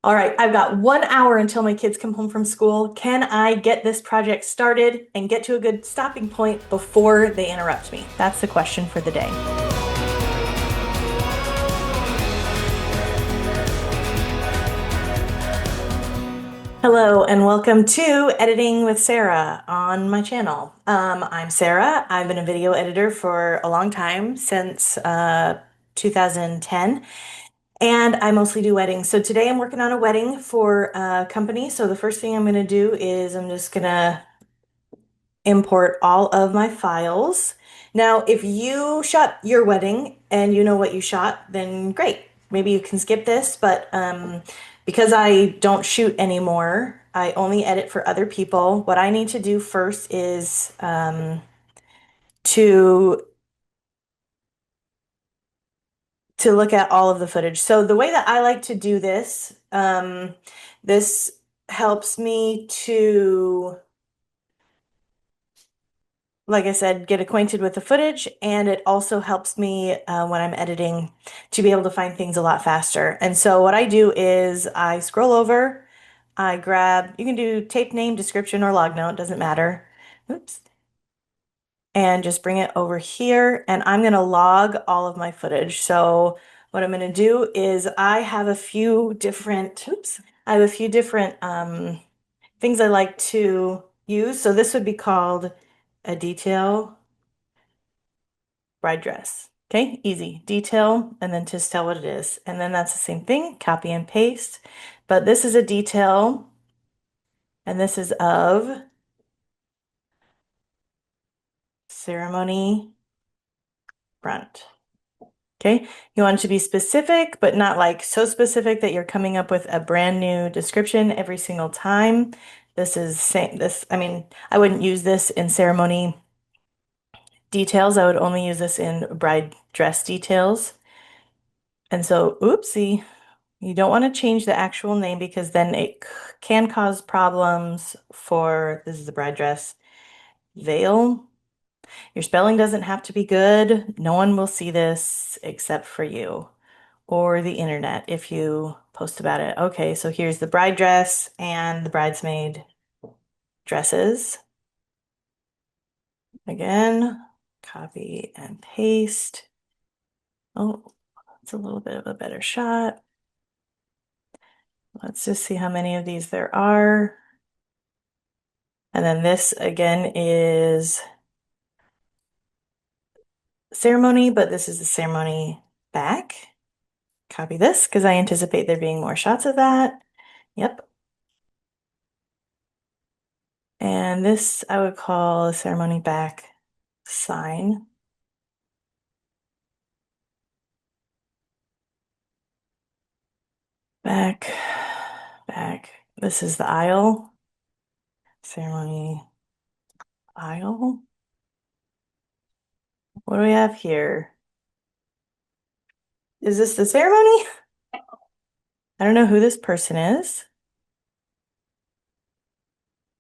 All right, I've got 1 hour until my kids come home from school. Can I get this project started and get to a good stopping point before they interrupt me? That's the question for the day. Hello, and welcome to Editing with Sarah on my channel. I'm Sarah. I've been a video editor for a long time, since 2010. And I mostly do weddings. So today I'm working on a wedding for a company. So the first thing I'm going to do is I'm just going to import all of my files. Now, if you shot your wedding and you know what you shot, then great. Maybe you can skip this, but because I don't shoot anymore, I only edit for other people. What I need to do first is to look at all of the footage. So the way that I like to do this, this helps me to, like I said, get acquainted with the footage, and it also helps me when I'm editing to be able to find things a lot faster. And so what I do is I scroll over, I grab, you can do tape name, description, or log note, doesn't matter. Oops. And just bring it over here, and I'm going to log all of my footage. So what I'm going to do is I have a few different, things I like to use. So this would be called a detail bride dress. Okay, easy. Detail, and then just tell what it is. And then that's the same thing, copy and paste. But this is a detail, and this is of ceremony front. Okay, you want it to be specific, but not like so specific that you're coming up with a brand new description every single time. This is same this, I mean, I wouldn't use this in ceremony details. I would only use this in bride dress details. And so, oopsie, you don't want to change the actual name because then it can cause problems for, this is the bride dress, veil. Your spelling doesn't have to be good. No one will see this except for you or the internet if you post about it. Okay, so here's the bride dress and the bridesmaid dresses. Again, copy and paste. Oh, it's a little bit of a better shot. Let's just see how many of these there are. And then this again is ceremony, but this is the ceremony back. Copy this because I anticipate there being more shots of that. Yep. And this I would call a ceremony back sign. Back, back. This is the aisle. Ceremony aisle. What do we have here? Is this the ceremony? I don't know who this person is.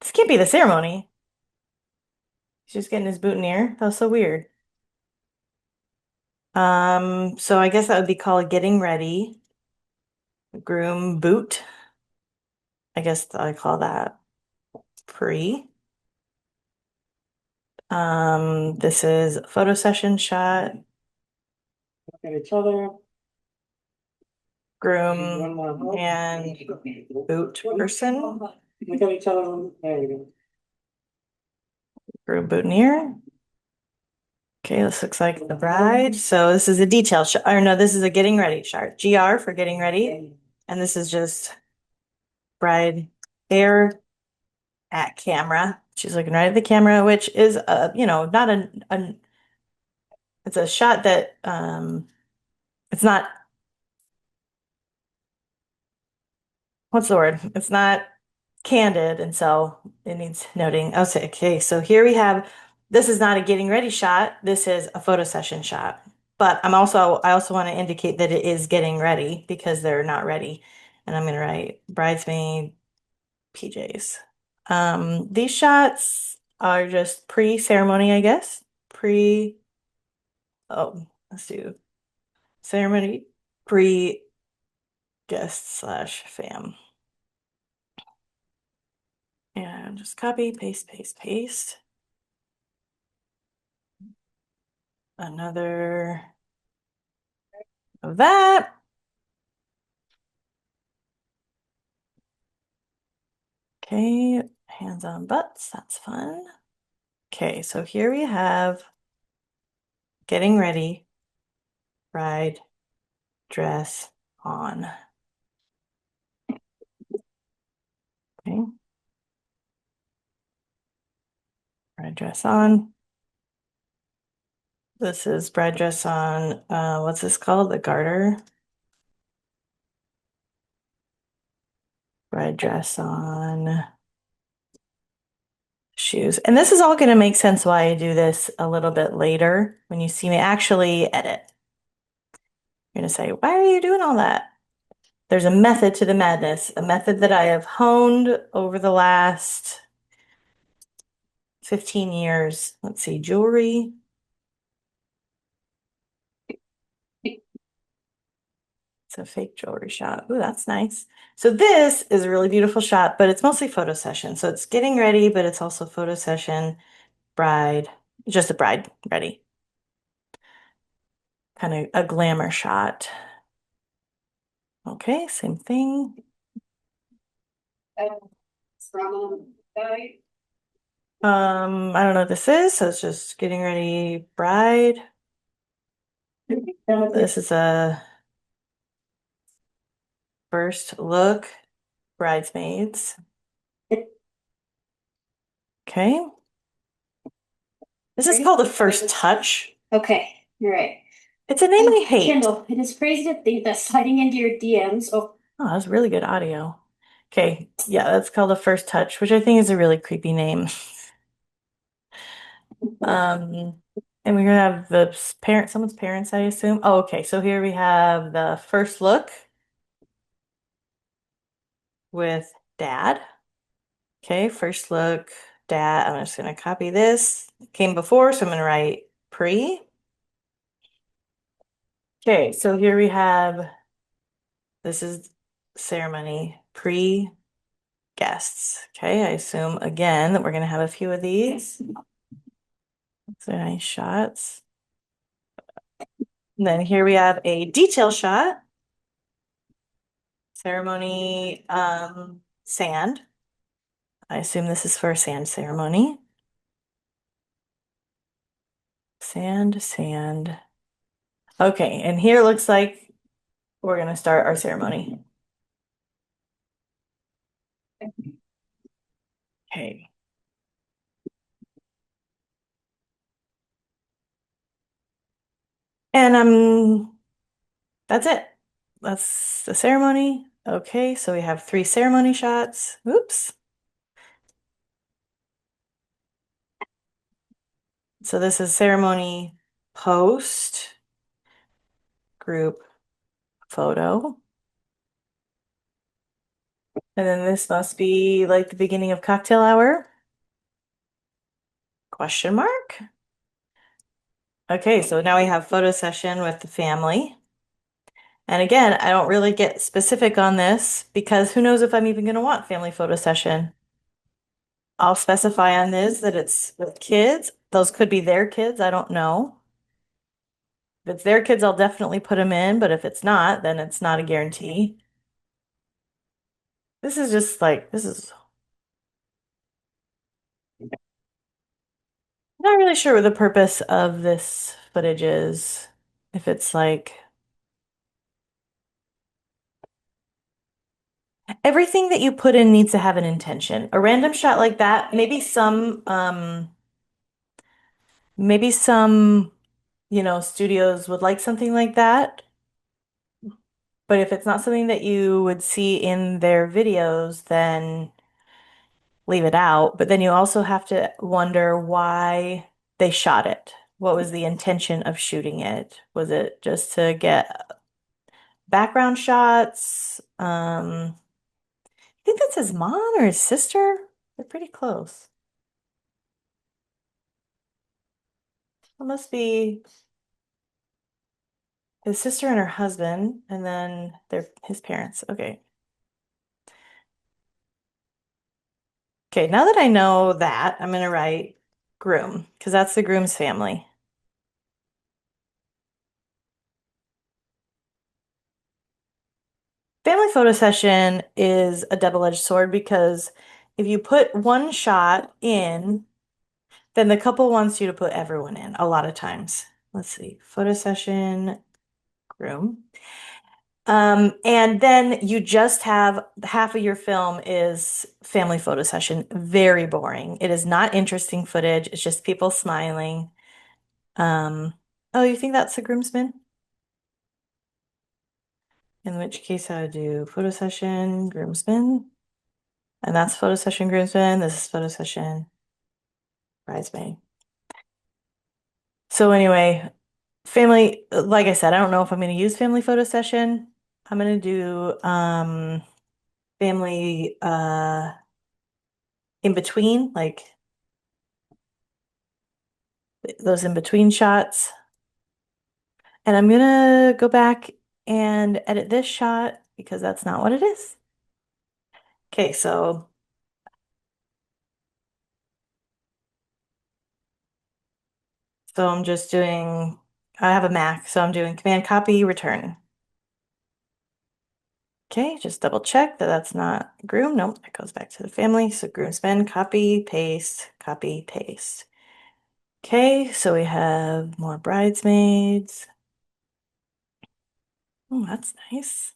This can't be the ceremony. He's just getting his boutonniere. That was so weird. So I guess that would be called getting ready. Groom boot. I guess I call that pre. This is photo session shot. Look at each other. Groom and boot person. Look at each other. There you go. Groom boutonniere. Okay, this looks like the bride. So this is a detail shot, or no, this is a getting ready shot. GR for getting ready. And this is just bride hair at camera. She's looking right at the camera, which is not it's a shot that it's not, what's the word? It's not candid, and so it needs noting. Okay, so here we have, this is not a getting ready shot. This is a photo session shot. But I also want to indicate that it is getting ready because they're not ready. And I'm gonna write bridesmaid PJs. These shots are just pre-ceremony, I guess. Oh, let's do ceremony, pre guest/fam. And just copy, paste, paste, paste. Another of that. Okay, hands on butts, that's fun. Okay, so here we have getting ready, bride, dress on. Okay, bride dress on. This is bride dress on, what's this called? The garter. Bride dress on shoes. And this is all going to make sense why I do this a little bit later when you see me actually edit. You're going to say, why are you doing all that? There's a method to the madness, a method that I have honed over the last 15 years. Let's see, jewelry. It's a fake jewelry shot. Ooh, that's nice. So this is a really beautiful shot, but it's mostly photo session. So it's getting ready, but it's also photo session, bride, just a bride ready. Kind of a glamour shot. Okay, same thing. I don't know what this is, so it's just getting ready, bride. This is a first look, bridesmaids. Okay. This is called a first touch. Okay, you're right. It's a name I hate. Kendall, it is crazy to think that sliding into your DMs. Oh, that's really good audio. Okay, yeah, that's called a first touch, which I think is a really creepy name. And we're gonna have the someone's parents, I assume. Oh, okay, so here we have the first look with dad. Okay, first look, dad. I'm just gonna copy this. Came before, so I'm gonna write pre. Okay, so here we have, this is ceremony, pre guests. Okay, I assume again that we're gonna have a few of these. So nice shots. And then here we have a detail shot. Ceremony, sand. I assume this is for a sand ceremony. Sand, sand. Okay, and here looks like we're gonna start our ceremony. Okay. And that's it. That's the ceremony. Okay, so we have 3 ceremony shots. Oops. So this is ceremony post group photo. And then this must be like the beginning of cocktail hour? Question mark? Okay, so now we have photo session with the family. And again, I don't really get specific on this because who knows if I'm even going to want family photo session. I'll specify on this that it's with kids. Those could be their kids. I don't know. If it's their kids, I'll definitely put them in, but if it's not, then it's not a guarantee. This is just like, this is not really sure what the purpose of this footage is. If it's like everything that you put in needs to have an intention. A random shot like that, maybe some, studios would like something like that. But if it's not something that you would see in their videos, then leave it out. But then you also have to wonder why they shot it. What was the intention of shooting it? Was it just to get background shots? I think that's his mom or his sister. They're pretty close. It must be his sister and her husband, and then his parents. Okay. Okay, now that I know that, I'm gonna write groom, because that's the groom's family. Family photo session is a double-edged sword because if you put one shot in, then the couple wants you to put everyone in a lot of times. Let's see, photo session, groom. And then you just have half of your film is family photo session. Very boring. It is not interesting footage. It's just people smiling. Oh, you think that's the groomsman? In which case I would do photo session, groomsman. And that's photo session, groomsman. This is photo session, bridesmaid. So anyway, family, like I said, I don't know if I'm going to use family photo session. I'm going to do family in between, like those in between shots. And I'm gonna go back and edit this shot because that's not what it is. Okay, so I'm just doing, I have a Mac, so I'm doing Command Copy Return. Okay, just double check that that's not groom. Nope, it goes back to the family. So groomsmen, copy, paste, copy, paste. Okay, so we have more bridesmaids. Oh, that's nice.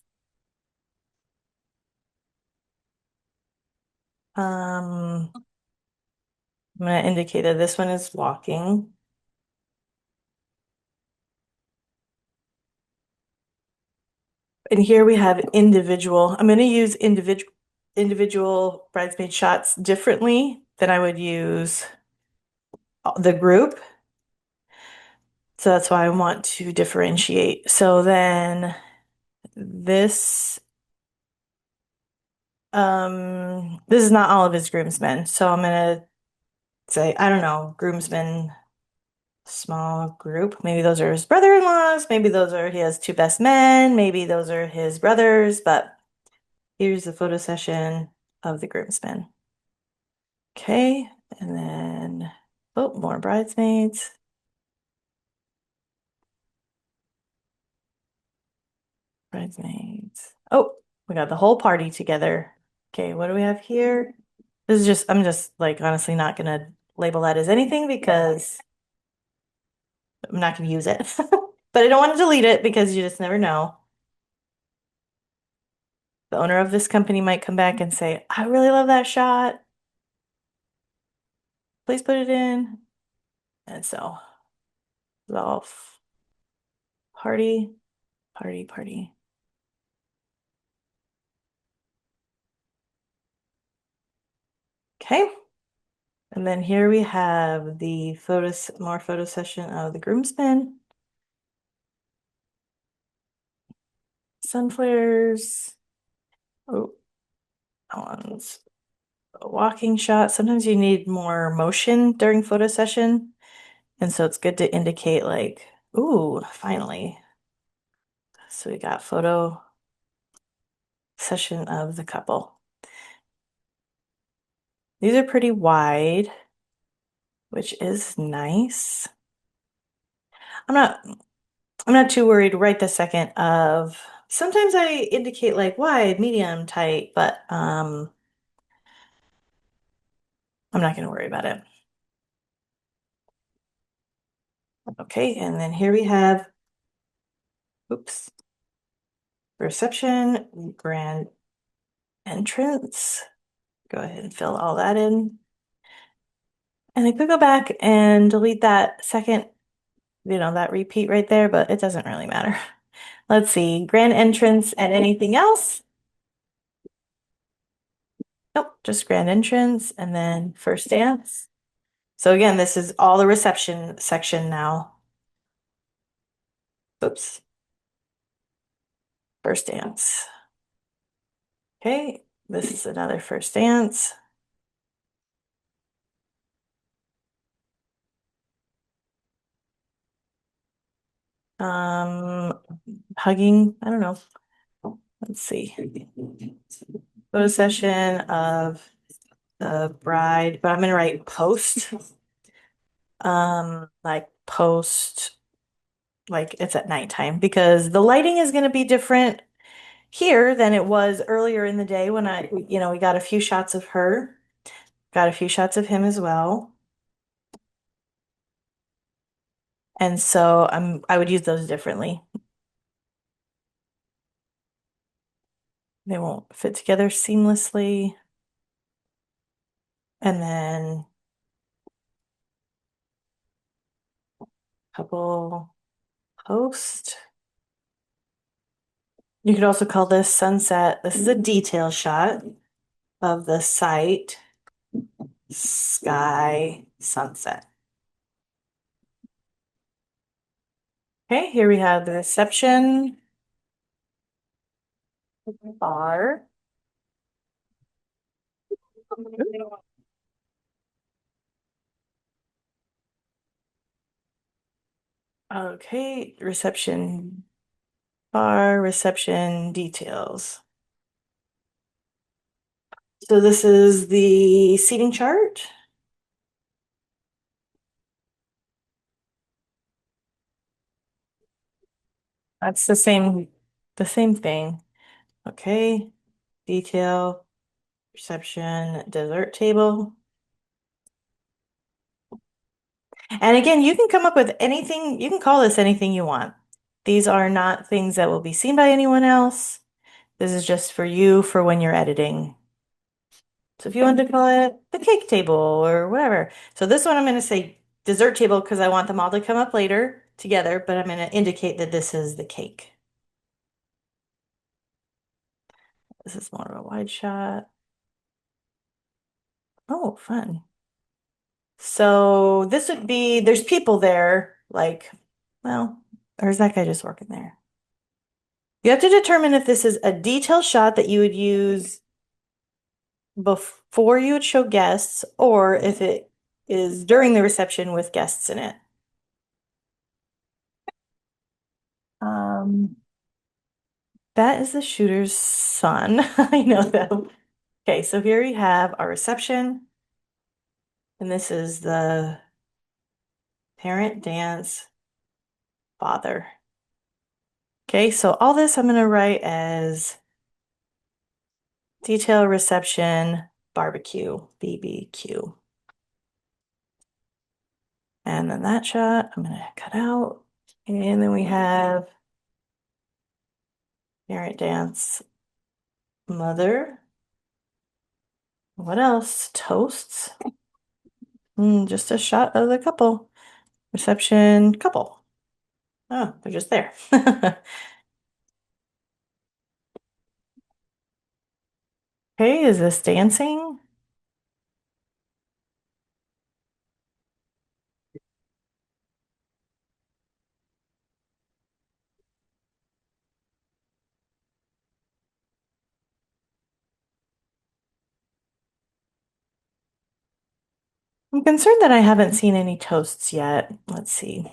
I'm gonna indicate that this one is walking. And here we have individual. I'm going to use individual bridesmaid shots differently than I would use the group. So that's why I want to differentiate. So then this is not all of his groomsmen. So I'm gonna say, I don't know, groomsmen, small group. Maybe those are his brother-in-laws. Maybe those are he has two best men. Maybe those are his brothers. But here's the photo session of the groomsmen. Okay, and then, oh, more bridesmaids. Bridesmaids. Oh, we got the whole party together. Okay, what do we have here? This is just, I'm just like honestly not gonna label that as anything because I'm not gonna use it. But I don't want to delete it because you just never know. The owner of this company might come back and say, I really love that shot. Please put it in. And so, Rolf, party, party, party. Okay. And then here we have the more photo session of the groomsmen. Sunflares. Oh, that one's a walking shot. Sometimes you need more motion during photo session. And so it's good to indicate like, ooh, finally. So we got photo session of the couple. These are pretty wide, which is nice. I'm not I'm not too worried right this second of sometimes I indicate like wide, medium, tight, but I'm not going to worry about it. Okay, and then here we have, oops, reception, grand entrance. Go ahead and fill all that in. And I could go back and delete that second, that repeat right there, but it doesn't really matter. Let's see, grand entrance and anything else? Nope, just grand entrance and then first dance. So again, this is all the reception section now. Oops. First dance. Okay, this is another first dance. Hugging, I don't know. Let's see. Photo session of the bride, but I'm gonna write post. Like post, like it's at nighttime because the lighting is gonna be different here than it was earlier in the day when we got a few shots of her, got a few shots of him as well. And so I would use those differently. They won't fit together seamlessly. And then couple post. You could also call this sunset. This is a detail shot of the site, sky, sunset. Okay, here we have the reception bar. Okay, reception bar, reception details. So this is the seating chart. That's the same thing. Okay, detail, reception, dessert table. And again, you can come up with anything, you can call this anything you want. These are not things that will be seen by anyone else. This is just for you for when you're editing. So if you want to call it the cake table or whatever. So this one I'm going to say dessert table because I want them all to come up later together, but I'm going to indicate that this is the cake. This is more of a wide shot. Oh, fun. So this would be, there's people there, like, well, or is that guy just working there? You have to determine if this is a detail shot that you would use before you would show guests, or if it is during the reception with guests in it. Um, that is the shooter's son. I know that. Okay, so here we have our reception, and this is the parent dance father. Okay, so all this I'm going to write as detail reception barbecue, BBQ. And then that shot I'm going to cut out. And then we have parent dance mother. What else? Toasts. Just a shot of the couple. Reception couple. Oh, they're just there. Okay, is this dancing? I'm concerned that I haven't seen any toasts yet. Let's see.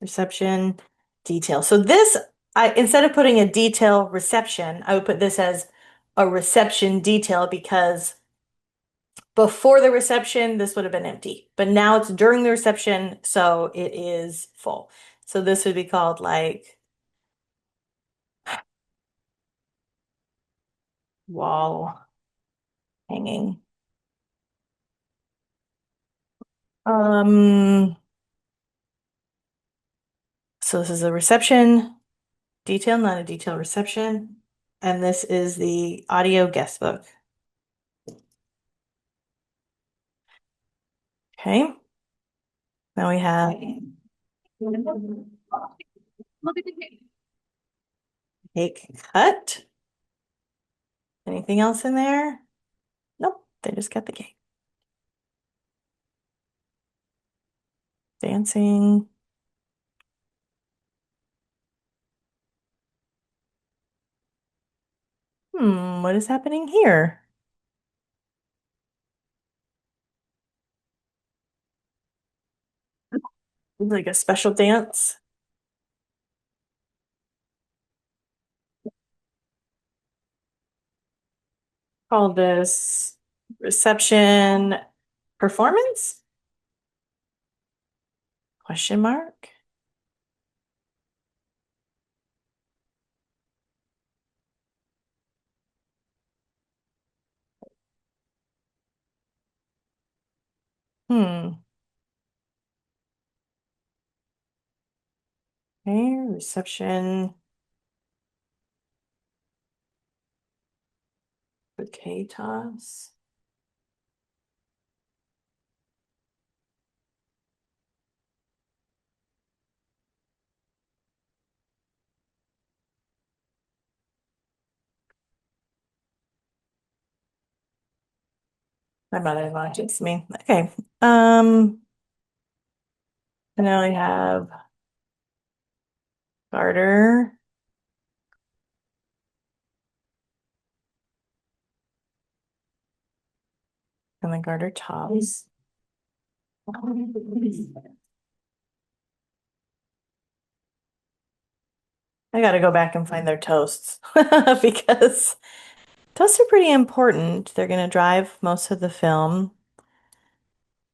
Reception detail. So this, instead of putting a detail reception, I would put this as a reception detail because before the reception, this would have been empty, but now it's during the reception, so it is full. So this would be called like wall hanging. Um, so this is a reception detail, not a detail reception. And this is the audio guest book. Okay. Now we have cake cut. Anything else in there? Nope, they just cut the cake. Dancing. What is happening here? Like a special dance. Call this reception performance? Question mark. Hmm. Okay, reception. Bouquet toss. My mother-in-law just me. Okay. And now I have garter. And the garter tops. I got to go back and find their toasts because toasts are pretty important. They're going to drive most of the film.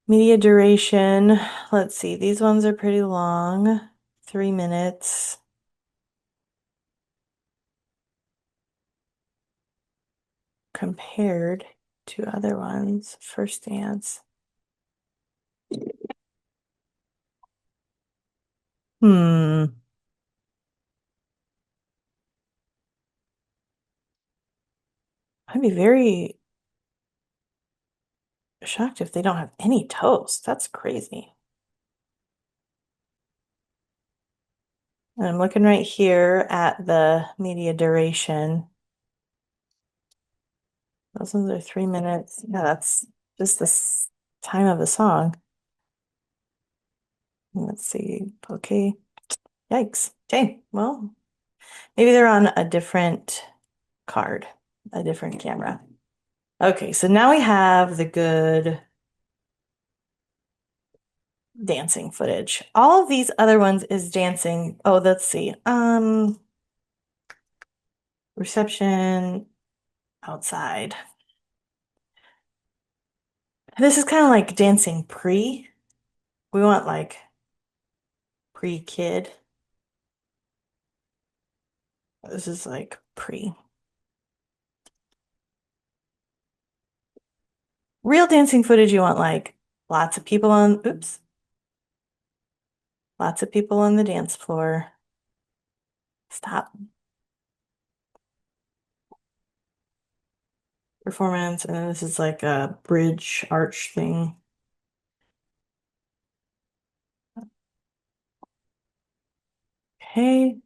Media duration. Let's see. These ones are pretty long. 3 minutes. Compared to other ones. First dance. Hmm. I'd be very shocked if they don't have any toast. That's crazy. And I'm looking right here at the media duration. Those ones are 3 minutes. Yeah, that's just the time of the song. Let's see. Okay. Yikes. Okay. Well, maybe they're on a different card, a different camera. Okay, so now we have the good dancing footage. All of these other ones is dancing. Oh, let's see. Reception outside. This is kind of like dancing pre. We want like pre-kid. This is like pre. Real dancing footage, you want like lots of people on, oops, lots of people on the dance floor. Stop. Performance, and then this is like a bridge arch thing. Okay.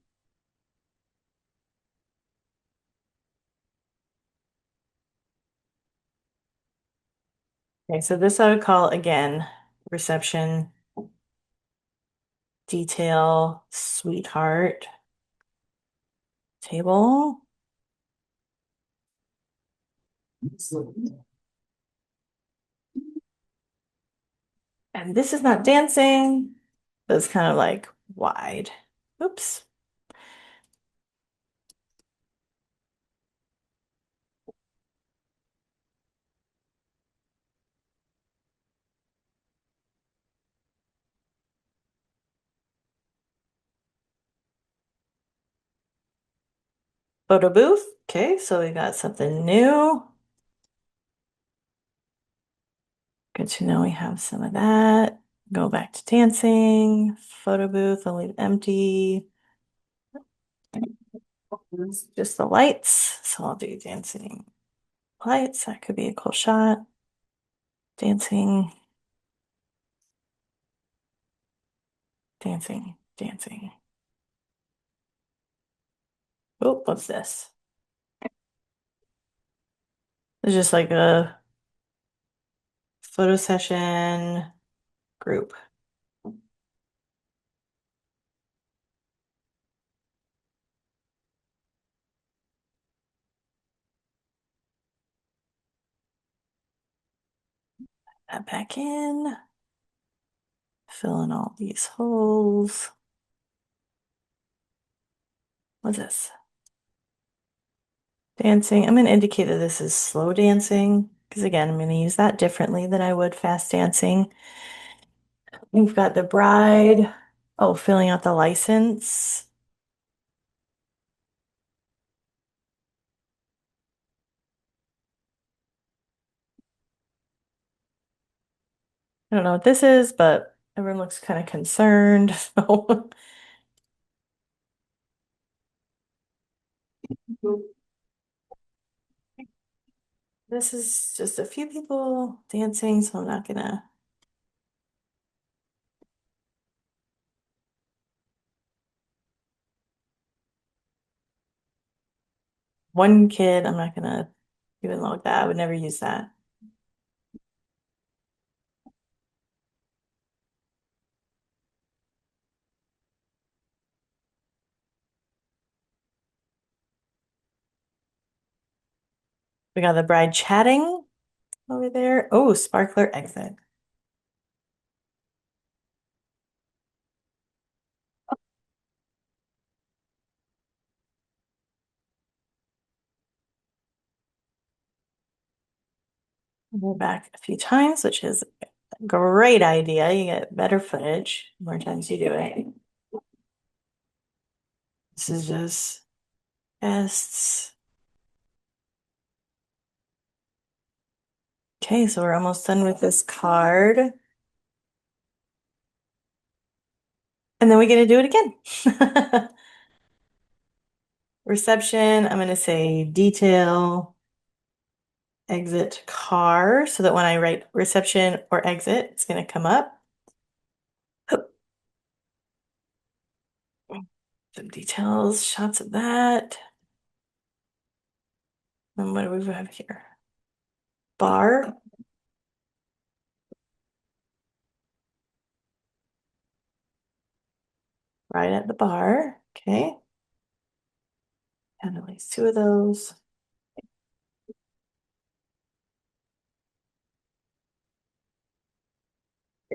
Okay, so this I would call again reception detail sweetheart table. And this is not dancing, but it's kind of like wide. Oops. Photo booth. Okay, so we got something new. Good to know we have some of that. Go back to dancing. Photo booth, I'll leave empty. Just the lights. So I'll do dancing lights. That could be a cool shot. Dancing, dancing, dancing. Oh, what's this? It's just like a photo session group. That back in. fill in all these holes. What's this? Dancing. I'm going to indicate that this is slow dancing because, again, I'm going to use that differently than I would fast dancing. We've got the bride. Oh, filling out the license. I don't know what this is, but everyone looks kind of concerned. So this is just a few people dancing, so I'm not gonna. One kid, I'm not gonna even log that. I would never use that. We got the bride chatting over there. Oh, sparkler exit. Go back a few times, which is a great idea. You get better footage the more times you do it. This is just tests. Okay, so we're almost done with this card. And then we get to do it again. Reception, I'm going to say detail, exit car, so that when I write reception or exit, it's going to come up. Some details, shots of that. And what do we have here? Bar. Right at the bar. Okay. And at least two of those.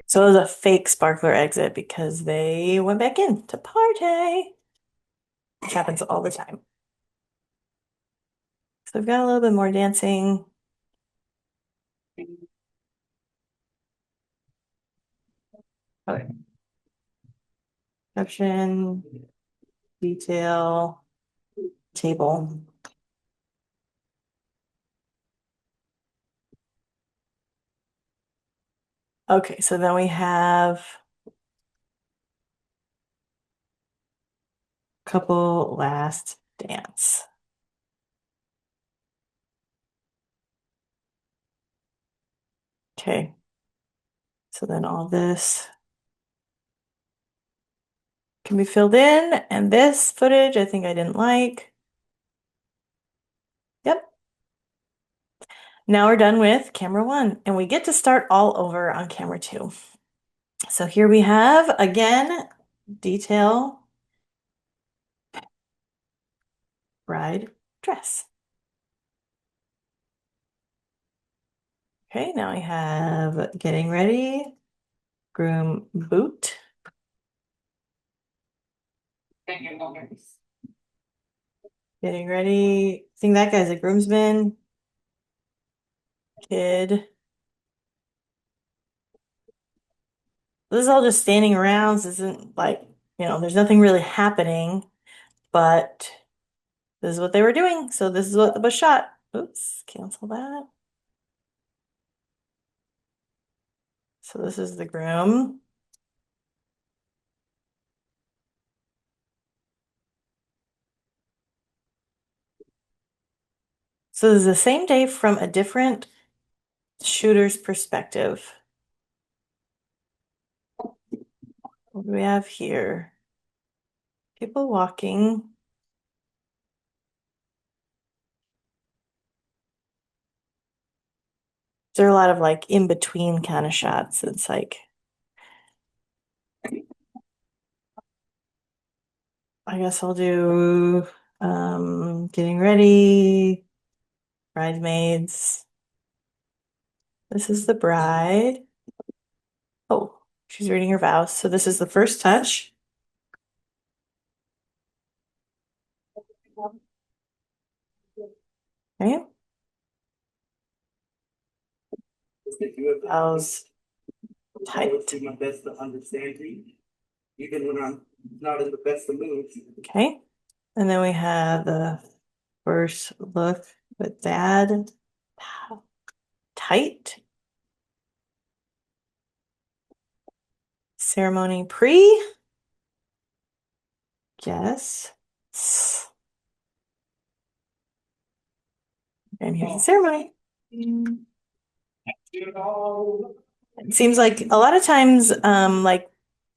So it was a fake sparkler exit because they went back in to party, which happens all the time. So we've got a little bit more dancing. Okay. Reception, detail, table. Okay, so then we have a couple last dance. Okay. So then all this can be filled in, and this footage I think I didn't like. Yep. Now we're done with camera one, and we get to start all over on camera two. So here we have, again, detail, bride, dress. Okay, now I have getting ready, groom, boot. Getting ready. I think that guy's a groomsman. Kid. This is all just standing around. This isn't like, there's nothing really happening, but this is what they were doing. So this is what was shot. Oops, cancel that. So this is the groom. So this is the same day from a different shooter's perspective. What do we have here? People walking. There are a lot of like in between kind of shots. It's like, I guess I'll do getting ready, bridesmaids. This is the bride. Oh, She's reading her vows. So this is the first touch. Okay. Vows tight. Do my best to understand you, even when I'm not in the best of moods. Okay. And then we have the first look with dad. Tight. Ceremony pre. Yes. And here's the ceremony. It seems like a lot of times, like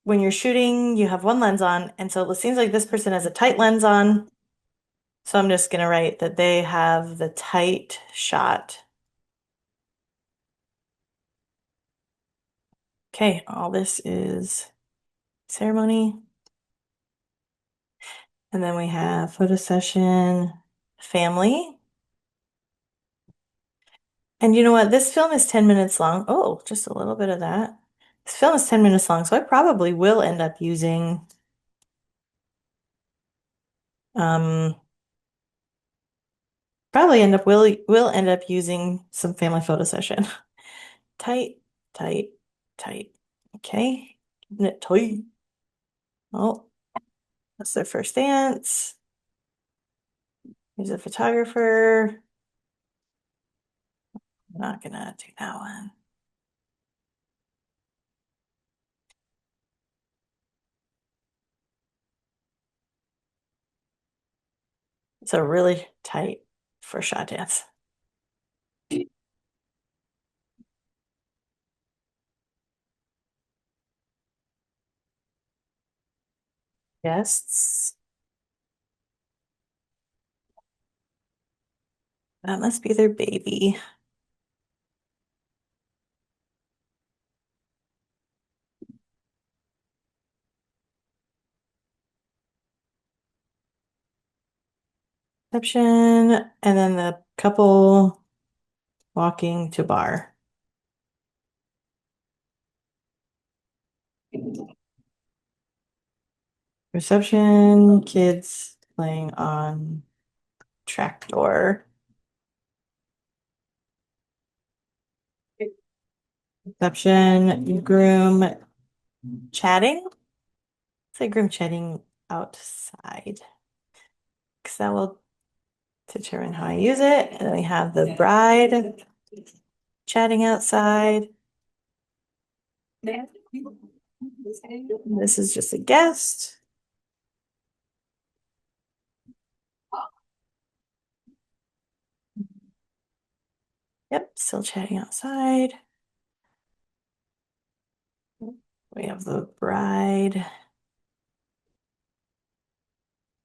when you're shooting, you have one lens on, and so it seems like this person has a tight lens on. So I'm just gonna write that they have the tight shot. Okay, all this is ceremony. And then we have photo session, family. And you know what? This film is 10 minutes long. Oh, just a little bit of that. This film is 10 minutes long, so I probably will end up using um will end up using some family photo session. Tight, tight, tight. Okay. Keeping it tight. Oh, that's their first dance. Here's a photographer. I'm not gonna do that one. It's a really tight first shot dance. Guests. That must be their baby. Reception, and then the couple walking to bar. Reception, kids playing on tractor. Reception, groom chatting. Say groom chatting outside. Because that will determine how I use it. And then we have the bride chatting outside. This is just a guest. Yep, still chatting outside. We have the bride.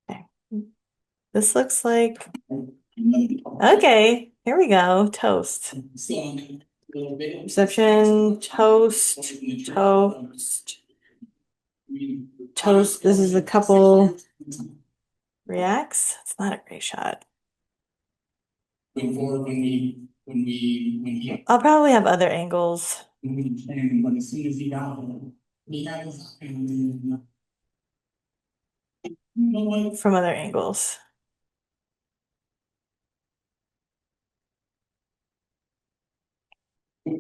Okay. This looks like, okay, here we go. Toast. Reception, toast, toast, toast. This is a couple reacts. It's not a great shot. Before when he I'll probably have other angles. and as soon as he got home, he had his From other angles.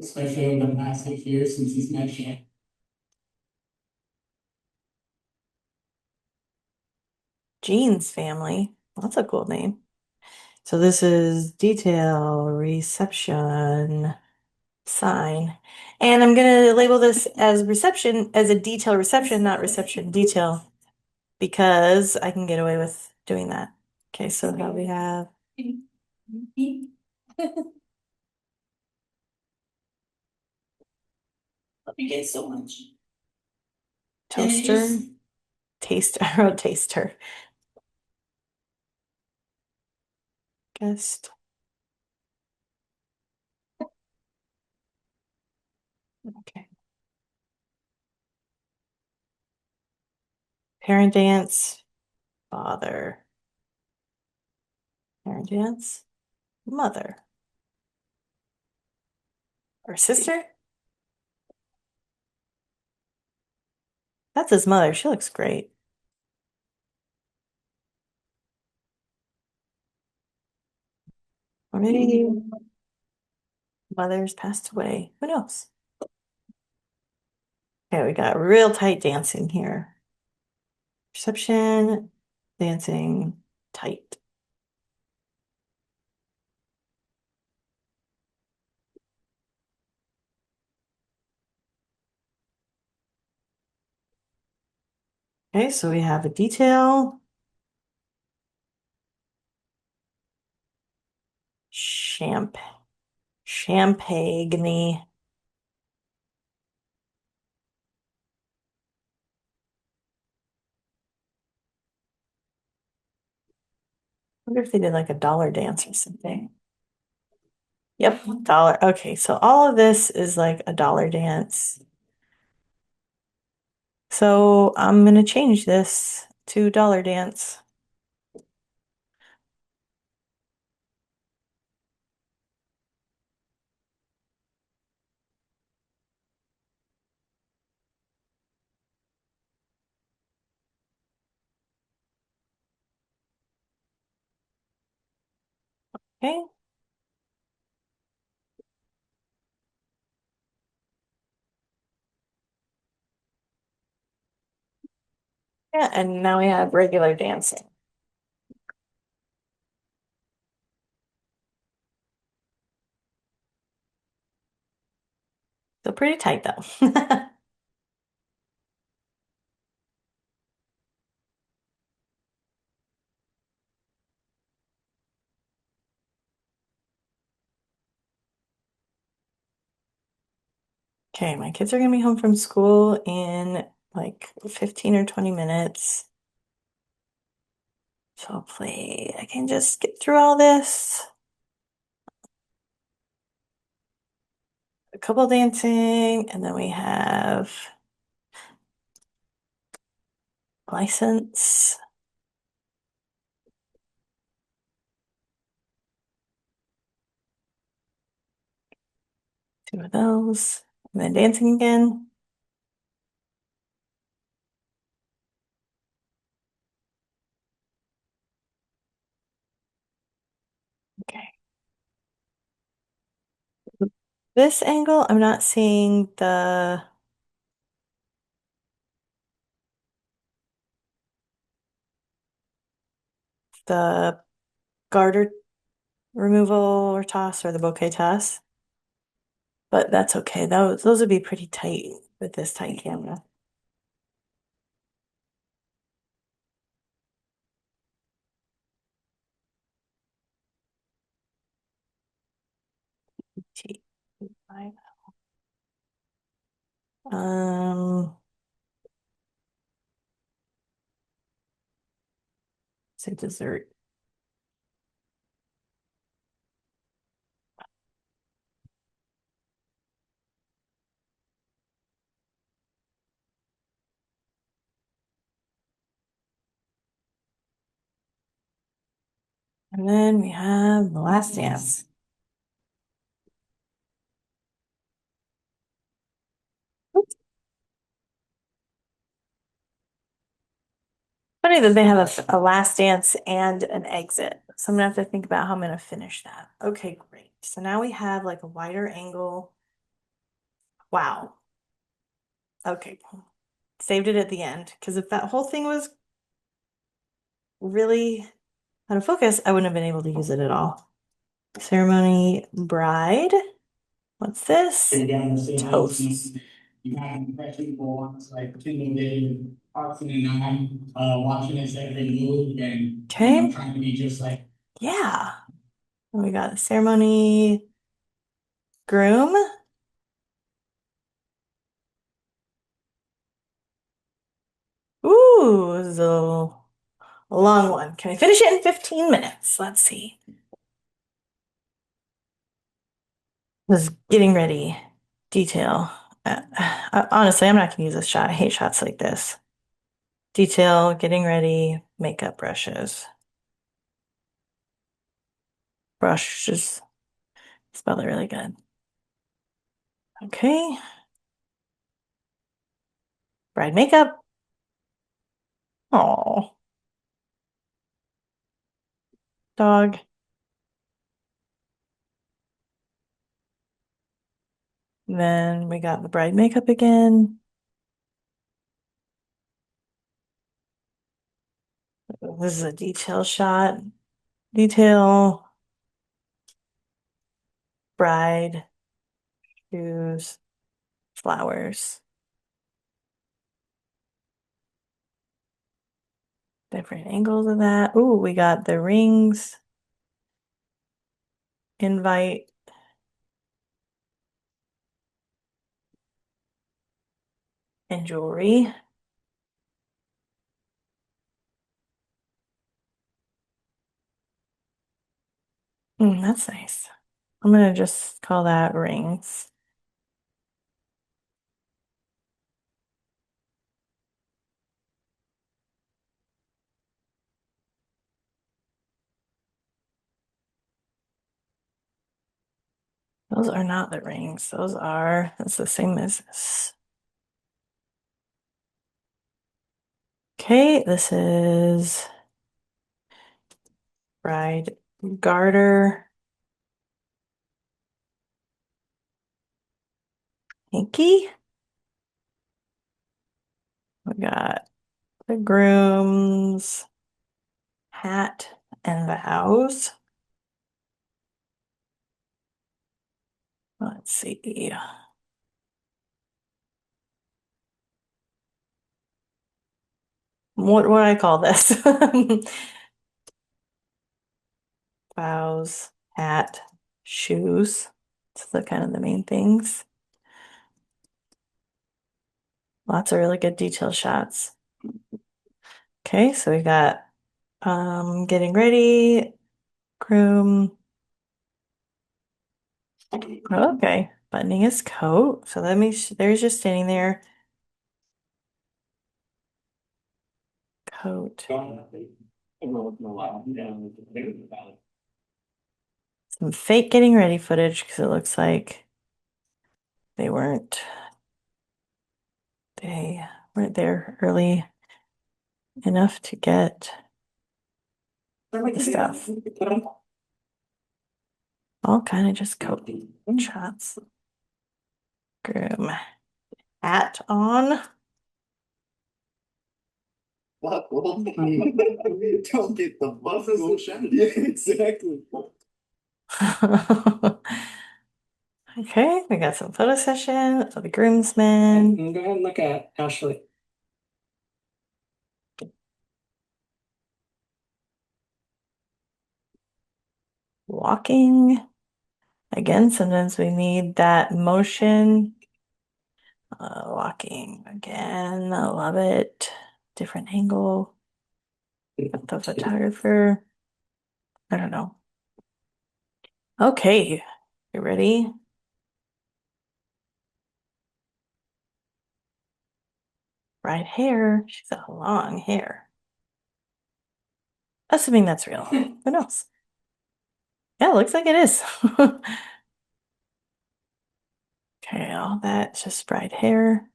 especially in the past 6 years since he's met you. Jean's family. That's a cool name. So this is detail, reception, sign. And I'm gonna label this as reception, as a detail reception, not reception detail, because I can get away with doing that. Okay, so now we have Love you guys so much. toaster, taster, I wrote taster. Guest. Okay. Parent dance, father. Parent dance, mother. Or sister? That's his mother. She looks great. Or maybe mother's passed away. Who knows? Okay, we got real tight dancing here. Perception, dancing, tight. Okay, so we have a detail. Champagne. Wonder if they did like a dollar dance or something. Yep, dollar. Okay, so all of this is like a dollar dance. So I'm gonna change this to dollar dance. Okay. Yeah, and now we have regular dancing. So pretty tight though. Okay, my kids are gonna be home from school in like 15 or 20 minutes. So hopefully I can just get through all this. A couple dancing, and then we have license. Two of those. And then dancing again. Okay. This angle, I'm not seeing the garter removal or toss or the bouquet toss. But that's okay. Those would be pretty tight with this tight camera. T5. Um, say dessert. And then we have the last dance. Oops. Funny that they have a last dance and an exit. So I'm gonna have to think about how I'm gonna finish that. Okay, great. So now we have like a wider angle. Wow. Okay. Saved it at the end because if that whole thing was really out of focus, I wouldn't have been able to use it at all. Ceremony bride. What's this? And again, the same Toast. you have fresh people, like tuning in, Parks and watching as everything move and Okay. trying to be just like. Yeah. We got ceremony groom. Ooh, this is a long one. Can we finish it in 15 minutes? Let's see. This is getting ready. Detail. Honestly, I'm not gonna use this shot. I hate shots like this. Detail, getting ready, makeup brushes. Brush, just spell it really good. Okay. Bride makeup. Oh, dog. Then we got the bride makeup again. This is a detail shot. Detail, bride, shoes, flowers. Different angles of that. Ooh, we got the rings, invite, and jewelry. That's nice. I'm gonna just call that rings. Those are not the rings. That's the same as this. Okay, this is bride garter, hanky. We got the groom's hat and vows. Let's see. What do I call this? Vows, hat, shoes. It's the kind of the main things. Lots of really good detail shots. Okay, so we got getting ready, groom. Okay, buttoning his coat. So let me, there's just standing there. Coat. Some fake getting ready footage because it looks like they weren't there early enough to get the stuff. All kind of just coat shots. Groom hat on. Don't get the buffalo. Yeah, exactly. Okay, we got some photo session of the groomsmen. Go ahead and look at Ashley. Walking. Again, sometimes we need that motion. Walking again. I love it. Different angle. Got the photographer. I don't know. Okay, you ready? Right hair. She's got long hair. Assuming that's real. Who knows? Yeah, it looks like it is. Okay, all that's just bride hair.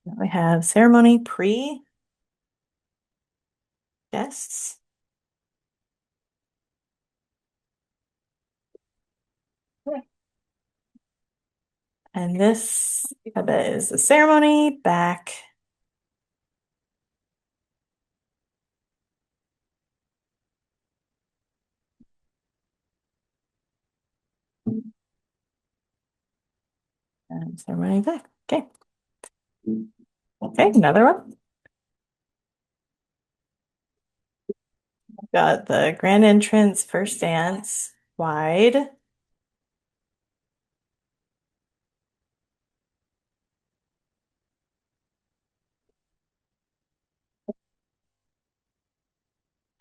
Now we have ceremony pre guests. And this, I bet, is the ceremony back. And ceremony back. Okay. Okay, another one. Got the grand entrance, first dance, wide.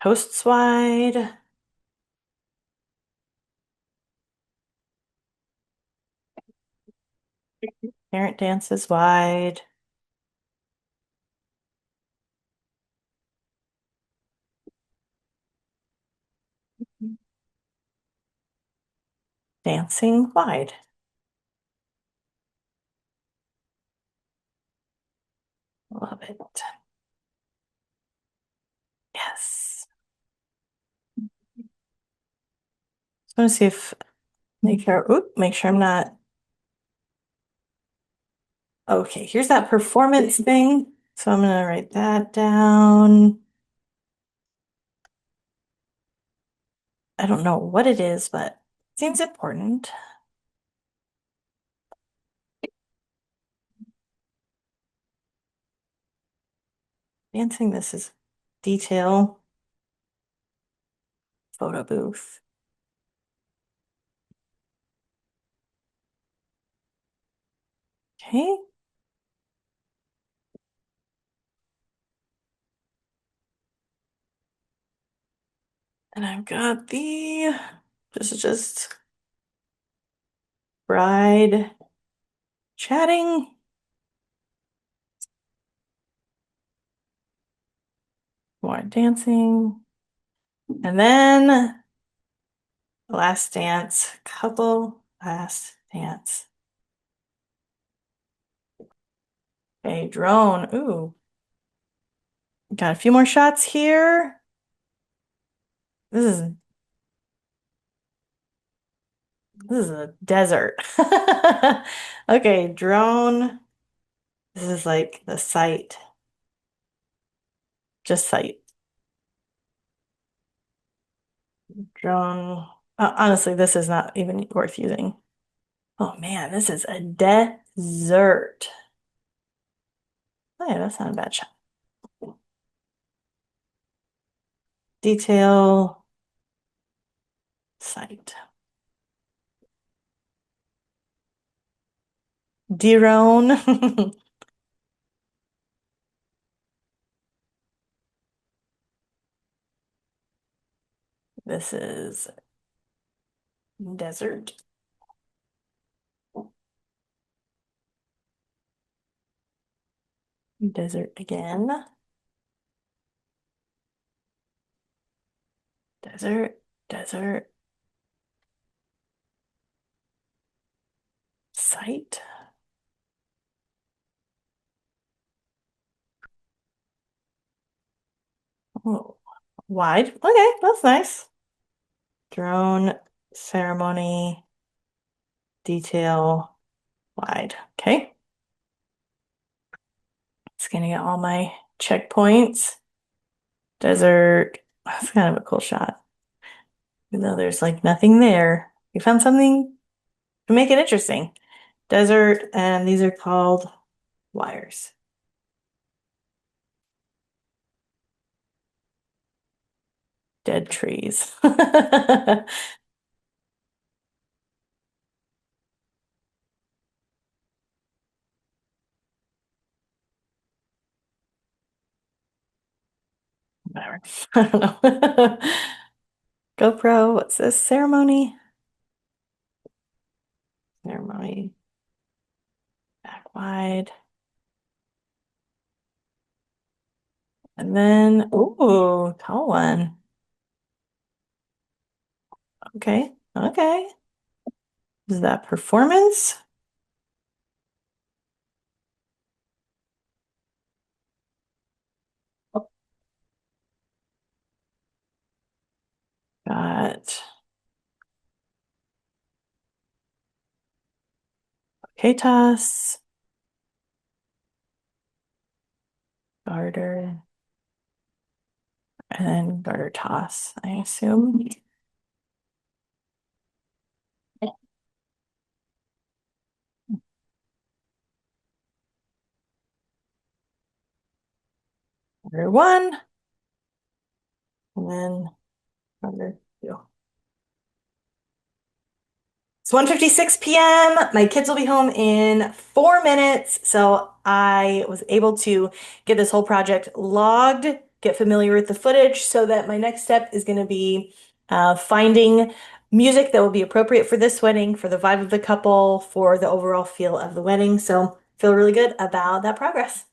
Hosts wide. Parent dances wide. Dancing wide. Love it. Yes. Just want to see if make sure I'm not. Okay, here's that performance thing. So I'm gonna write that down. I don't know what it is, but it seems important. Dancing, this is detail. Photo booth. Okay. And I've got this is just bride chatting. More dancing. And then last dance, couple last dance. Okay, drone. Ooh. Got a few more shots here. This is a desert. Okay, drone. This is like the site. Just site. Drone. Honestly, this is not even worth using. Oh man, this is a desert. Oh yeah, that's not a bad shot. Detail site. Drone. This is desert. Desert again. Desert, desert. Site. Oh, wide. Okay, that's nice. Drone, ceremony, detail, wide. Okay. Scanning out all my checkpoints. Desert. That's kind of a cool shot. Even though there's like nothing there. We found something to make it interesting. Desert, and these are called wires. Dead trees. Whatever. I don't know. GoPro, what's this? Ceremony? Ceremony. Back wide. And then, ooh, tall one. Okay, okay. Is that performance? Got okay toss. Garter. And then garter toss, I assume. Garter one. And then garter two. It's 1:56 p.m. My kids will be home in 4 minutes. So I was able to get this whole project logged, get familiar with the footage so that my next step is going to be finding music that will be appropriate for this wedding, for the vibe of the couple, for the overall feel of the wedding. So feel really good about that progress.